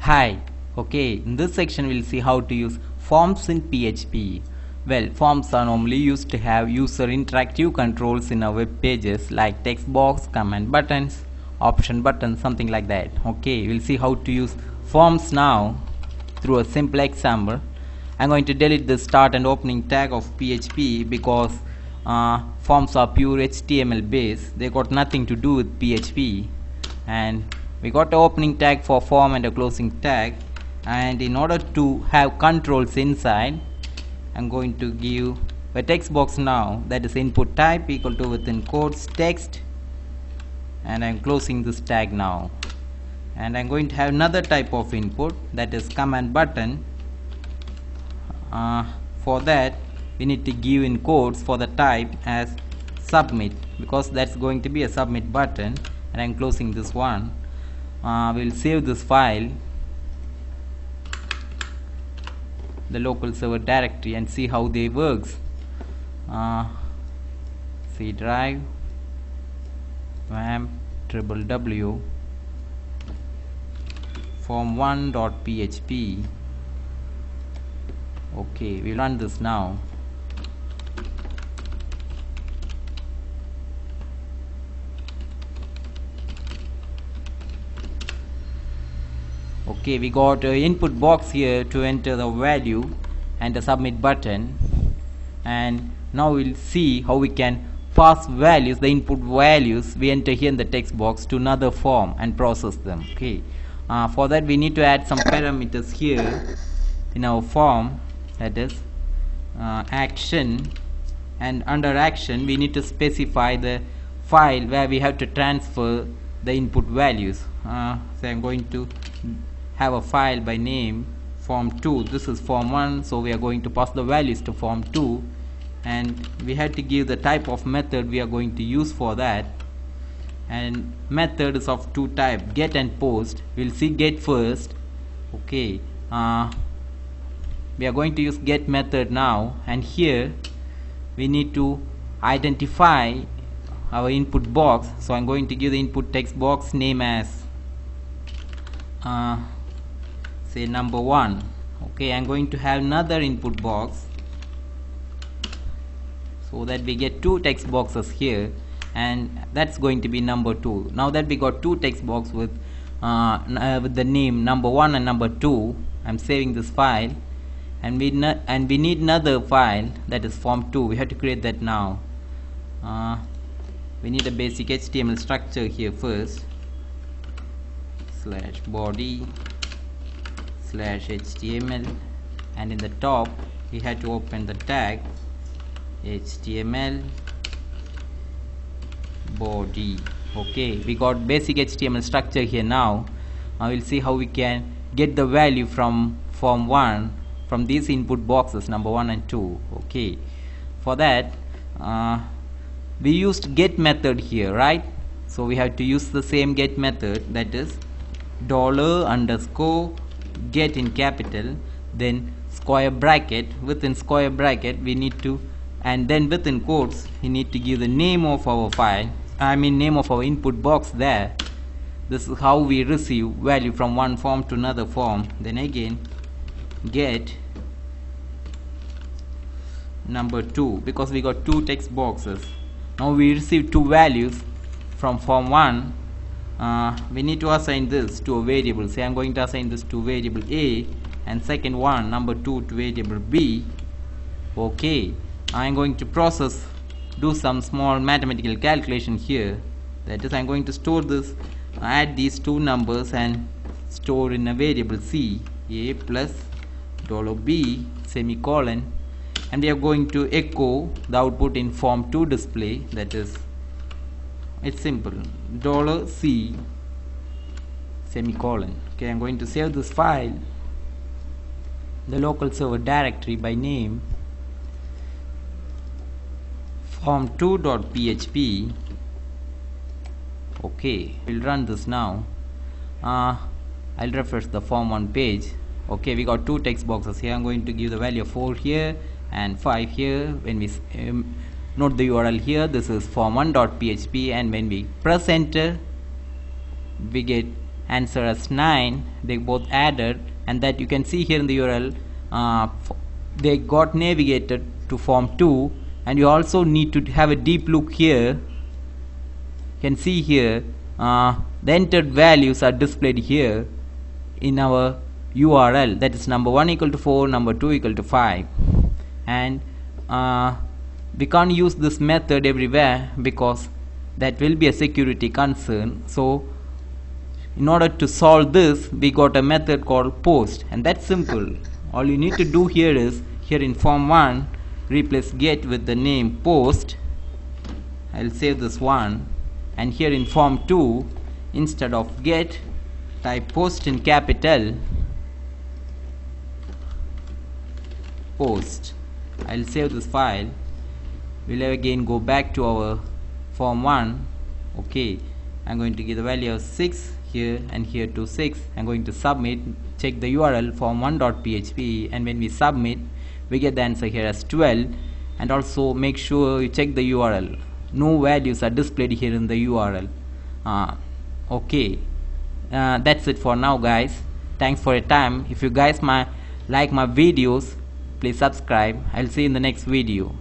Hi, okay, in this section we'll see how to use forms in PHP. Well, forms are normally used to have user interactive controls in our web pages like text box, command buttons, option buttons, something like that. Okay, we'll see how to use forms now through a simple example. I'm going to delete the start and opening tag of PHP because forms are pure HTML based. They got nothing to do with PHP, and we got an opening tag for form and a closing tag. And in order to have controls inside, I'm going to give a text box now, that is input type equal to within quotes text, and I'm closing this tag now. And I'm going to have another type of input, that is command button. For that we need to give in quotes for the type as submit, because that's going to be a submit button. And I'm closing this one. We'll save this file, the local server directory, and see how they works. C drive wamp www form1.php. okay, we'll run this now. Okay, we got an input box here to enter the value and a submit button. And now we'll see how we can pass values, the input values we enter here in the text box, to another form and process them. Okay, for that we need to add some parameters here in our form, that is action, and under action we need to specify the file where we have to transfer the input values. So I'm going to have a file by name form2. This is form1, so we are going to pass the values to form2, and we had to give the type of method we are going to use for that. And method is of two types, get and post. We'll see get first. Okay, we are going to use get method now, and here we need to identify our input box. So I'm going to give the input text box name as say number 1. okay, I'm going to have another input box so that we get two text boxes here, and that's going to be number 2. Now that we got two text box with the name number 1 and number 2, I'm saving this file, and we need another file, that is form2. We have to create that now. We need a basic HTML structure here first, /body /HTML, and in the top we had to open the tag HTML body. Okay, we got basic HTML structure here now. We'll see how we can get the value from form 1 from these input boxes number 1 and 2. Okay, for that we used get method here, right? So we have to use the same get method, that is $_ get in capital, then square bracket, within square bracket we need to, and then within quotes we need to give the name of our file, name of our input box there. This is how we receive value from one form to another form. Then again get number 2, because we got two text boxes. Now we receive two values from form 1. We need to assign this to a variable. Say I'm going to assign this to variable A, and second one, number 2, to variable B. Okay, I'm going to do some small mathematical calculation here. That is, I'm going to store this, add these two numbers and store in a variable C, A plus $B semicolon, and we are going to echo the output in form2 display. That is, it's simple, $C semicolon. Okay, I'm going to save this file, the local server directory by name form2.php. okay, we'll run this now. I'll refresh the form1 page. Okay, we got two text boxes here. I'm going to give the value of 4 here and 5 here. When we note the URL here, this is form1.php, and when we press enter we get answer as 9. They both added, and that you can see here in the URL, they got navigated to form 2. And you also need to have a deep look here. You can see here the entered values are displayed here in our URL, that is number 1 equal to 4, number 2 equal to 5. And we can't use this method everywhere because that will be a security concern. So in order to solve this, we got a method called post, and that's simple. All you need to do here is, here in form 1, replace get with the name post. I'll save this one. And here in form 2, instead of get, type post in capital, post. I'll save this file. We'll again go back to our form 1. Okay, I'm going to give the value of 6 here and here to 6. I'm going to submit, check the URL form1.php, and when we submit, we get the answer here as 12. And also make sure you check the URL. No values are displayed here in the URL. Okay, that's it for now, guys. Thanks for your time. If you guys like my videos, please subscribe. I'll see you in the next video.